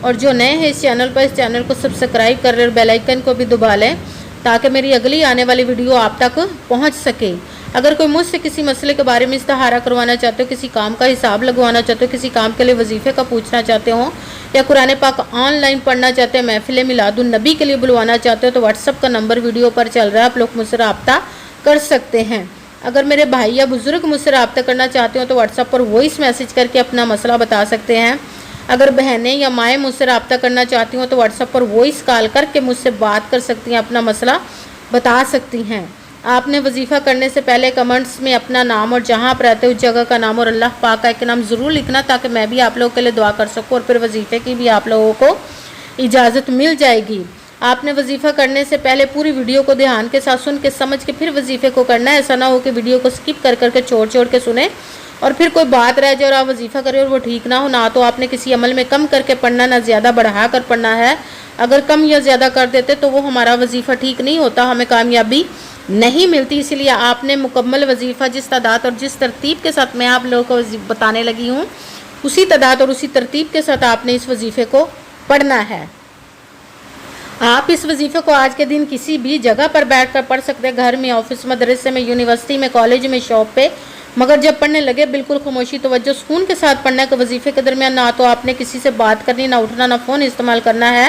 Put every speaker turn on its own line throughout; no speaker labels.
اور جو نئے ہیں اس چینل پر، اس چینل کو سبسکرائب کر لیں اور بیل آئیکن کو بھی دبا لیں تاکہ میری اگلی آنے والی ویڈیو آپ تک پہنچ سکے۔ اگر کوئی مجھ سے کسی مسئلے کے بارے میں استخارہ کروانا چاہتے ہو، کسی کام کا حساب لگوانا چاہتے ہو، کسی کام کے لیے وظیفے کا پوچھنا چاہتے ہو، یا قرآن پاک آن لائن پڑھنا چاہتے ہیں، محفل میلاد النبی کے لیے بلوانا چاہتے ہو، تو واٹس ایپ کا نمبر ویڈیو پر چل رہا ہے، آپ لوگ مجھ سے رابطہ کر سکتے ہیں۔ اگر میرے بھائی یا بزرگ مجھ سے رابطہ کرنا چاہتے ہو تو واٹس ایپ پر وائس میسج کر کے اپنا مسئلہ بتا سکتے ہیں۔ اگر بہنیں یا مائیں مجھ سے رابطہ کرنا چاہتی ہوں تو واٹس ایپ پر وائس کال کر کے مجھ سے بات کر سکتی ہیں، اپنا مسئلہ بتا سکتی ہیں۔ آپ نے وظیفہ کرنے سے پہلے کمنٹس میں اپنا نام اور جہاں آپ رہتے ہو اس جگہ کا نام اور اللہ پاک کا ایک نام ضرور لکھنا تاکہ میں بھی آپ لوگوں کے لیے دعا کر سکوں، اور پھر وظیفے کی بھی آپ لوگوں کو اجازت مل جائے گی۔ آپ نے وظیفہ کرنے سے پہلے پوری ویڈیو کو دھیان کے ساتھ سن کے سمجھ کے پھر وظیفے کو کرنا ہے۔ ایسا نہ ہو کہ ویڈیو کو سکپ کر کے چھوڑ کے سنیں اور پھر کوئی بات رہ جائے اور آپ وظیفہ کریں اور وہ ٹھیک نہ ہو۔ نہ تو آپ نے کسی عمل میں کم کر کے پڑھنا، نہ زیادہ بڑھا کر پڑھنا ہے۔ اگر کم یا زیادہ کر دیتے تو وہ ہمارا وظیفہ ٹھیک نہیں ہوتا، ہمیں کامیابی نہیں ملتی۔ اسی لیے آپ نے مکمل وظیفہ جس تعداد اور جس ترتیب کے ساتھ میں آپ لوگوں کو بتانے لگی ہوں اسی تعداد اور اسی ترتیب کے ساتھ آپ نے اس وظیفے کو پڑھنا ہے۔ آپ اس وظیفے کو آج کے دن کسی بھی جگہ پر بیٹھ کر پڑھ سکتے ہیں، گھر میں، آفس، مدرسے میں، یونیورسٹی میں، کالج میں، شاپ پہ، مگر جب پڑھنے لگے بالکل خاموشی، توجہ، سکون کے ساتھ پڑھنا ہے کہ وظیفے کے درمیان نہ تو آپ نے کسی سے بات کرنی، نہ اٹھنا، نہ فون استعمال کرنا ہے۔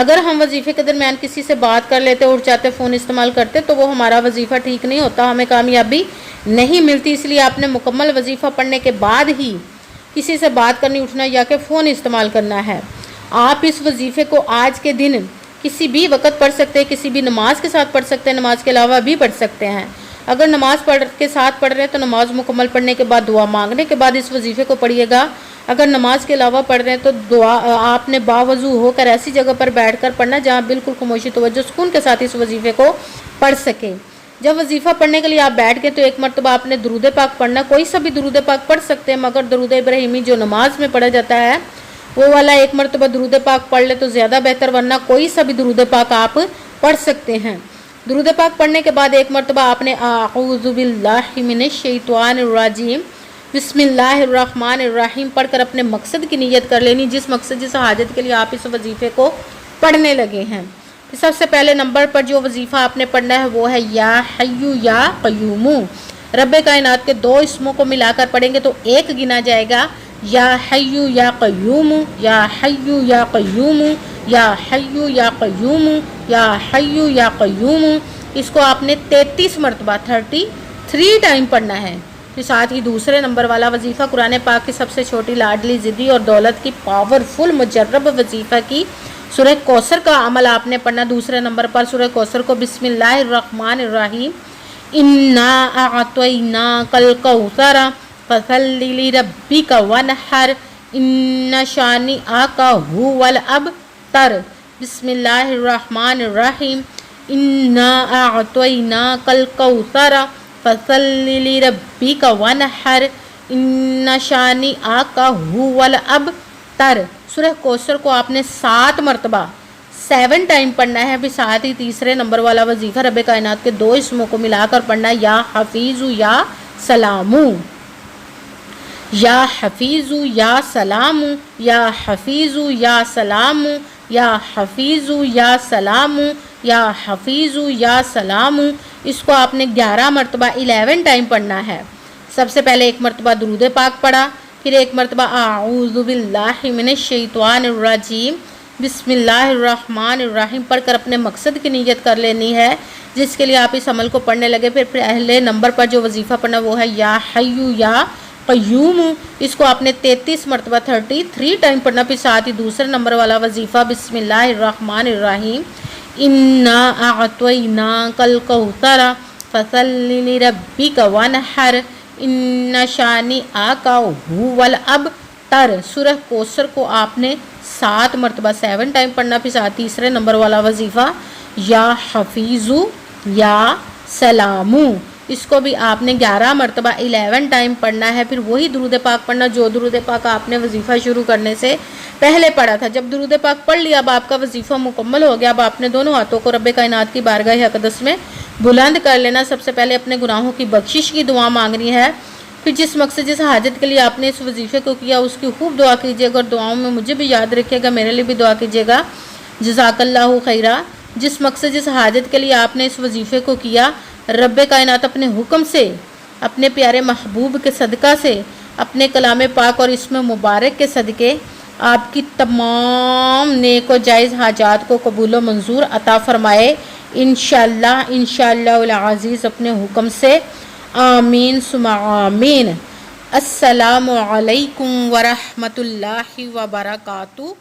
اگر ہم وظیفے کے درمیان کسی سے بات کر لیتے، اٹھ جاتے، فون استعمال کرتے تو وہ ہمارا وظیفہ ٹھیک نہیں ہوتا، ہمیں کامیابی نہیں ملتی۔ اس لیے آپ نے مکمل وظیفہ پڑھنے کے بعد ہی کسی سے بات کرنی، اٹھنا یا کہ فون استعمال کرنا ہے۔ آپ اس وظیفے کو آج کے دن کسی بھی وقت پڑھ سکتے ہیں، کسی بھی نماز کے ساتھ پڑھ سکتے ہیں، نماز کے علاوہ بھی پڑھ سکتے ہیں۔ اگر نماز کے ساتھ پڑھ رہے ہیں تو نماز مکمل پڑھنے کے بعد دعا مانگنے کے بعد اس وظیفے کو پڑھیے گا۔ اگر نماز کے علاوہ پڑھ رہے ہیں تو دعا آپ نے باوضو ہو کر ایسی جگہ پر بیٹھ کر پڑھنا جہاں بالکل خاموشی، توجہ، سکون کے ساتھ اس وظیفے کو پڑھ سکے۔ جب وظیفہ پڑھنے کے لیے آپ بیٹھ گئے تو ایک مرتبہ آپ نے درود پاک پڑھنا، کوئی سا بھی درود پاک پڑھ سکتے ہیں، مگر درود ابراہیمی جو نماز میں پڑھا جاتا ہے وہ والا ایک مرتبہ درود پاک پڑھ لے تو زیادہ بہتر، ورنہ کوئی سا بھی درود پاک آپ پڑھ سکتے ہیں۔ درود پاک پڑھنے کے بعد ایک مرتبہ آپ نے اعوذ باللہ من الشیطان الرجیم بسم اللہ الرحمن الرحیم پڑھ کر اپنے مقصد کی نیت کر لینی، جس مقصد، جس حاجت کے لیے آپ اس وظیفے کو پڑھنے لگے ہیں۔ سب سے پہلے نمبر پر جو وظیفہ آپ نے پڑھنا ہے وہ ہے یا حیو یا قیوم۔ رب کائنات کے دو اسموں کو ملا کر پڑھیں گے تو ایک گنا جائے گا، یا حیو یا قیوم، یا حیو یا قیوم، یا حیو یا قیوم، یا حیو یا قیوم۔ اس کو آپ نے 33 مرتبہ 33 ٹائم پڑھنا ہے۔ پھر ساتھ ہی دوسرے نمبر والا وظیفہ قرآن پاک کی سب سے چھوٹی، لاڈلی، ضدی اور دولت کی پاورفل مجرب وظیفہ کی سورہ کوثر کا عمل آپ نے پڑھنا۔ دوسرے نمبر پر سورہ کوثر کو بسم اللہ الرحمن الرحیم انا اعطیناک الکوثر فصلی لربک وانحر ان شانئک ھو الابتر۔ بسم اللہ الرحمن الرحیم انا اعطیناک الکوثر فصلی لربک وانحر ان شانئک ھو الابتر۔ سورہ کوثر کو آپ نے 7 مرتبہ 7 ٹائم پڑھنا ہے۔ پھر ساتھ ہی تیسرے نمبر والا وظیفہ رب کائنات کے دو اسموں کو ملا کر پڑھنا، یا حفیظ یا سلام، یا حفیظ یا سلام، یا حفیظ یا سلام، یا حفیظ یا سلام، یا حفیظ یا سلام۔ اس کو آپ نے 11 مرتبہ 11 ٹائم پڑھنا ہے۔ سب سے پہلے ایک مرتبہ درود پاک پڑھا، پھر ایک مرتبہ اعوذ باللہ من الشیطان الرجیم بسم اللہ الرحمن الرحیم پڑھ کر اپنے مقصد کی نیت کر لینی ہے جس کے لیے آپ اس عمل کو پڑھنے لگے۔ پھر پہلے نمبر پر جو وظیفہ پڑھنا وہ ہے یا حیو یا قیوم۔ اس کو آپ نے 33 مرتبہ 33 ٹائم پڑھنا۔ پھر ساتھ ہی دوسرے نمبر والا وظیفہ بسم اللہ الرحمن الرحیم انا اعطیناک الکوثر فصلی لربک وانحر ان شانئک ھو الابتر۔ سورہ کوثر کو آپ نے 7 مرتبہ 7 ٹائم پڑھنا۔ پھر ساتھ تیسرے نمبر والا وظیفہ یا حفیظ یا سلام، اس کو بھی آپ نے 11 مرتبہ 11 ٹائم پڑھنا ہے۔ پھر وہی درود پاک پڑھنا جو درود پاک آپ نے وظیفہ شروع کرنے سے پہلے پڑھا تھا۔ جب درود پاک پڑھ لیا، اب آپ کا وظیفہ مکمل ہو گیا، اب آپ نے دونوں ہاتھوں کو رب کائنات کی بارگاہ اقدس میں بلند کر لینا۔ سب سے پہلے اپنے گناہوں کی بخشش کی دعا مانگنی ہے۔ پھر جس مقصد جس حاجت کے لیے آپ نے اس وظیفے کو کیا اس کی خوب دعا کیجیے گا اور دعاؤں میں مجھے بھی یاد رکھیے گا، میرے لیے بھی دعا کیجیے گا۔ جزاک اللہ خیرہ۔ جس مقصد جس حاجت کے لیے آپ نے اس وظیفے کو کیا، رب کائنات اپنے حکم سے، اپنے پیارے محبوب کے صدقہ سے، اپنے کلام پاک اور اسم مبارک کے صدقے آپ کی تمام نیک و جائز حاجات کو قبول و منظور عطا فرمائے، انشاءاللہ العزیز اپنے حکم سے، آمین ثم آمین۔ السلام علیکم ورحمۃ اللہ وبرکاتہ۔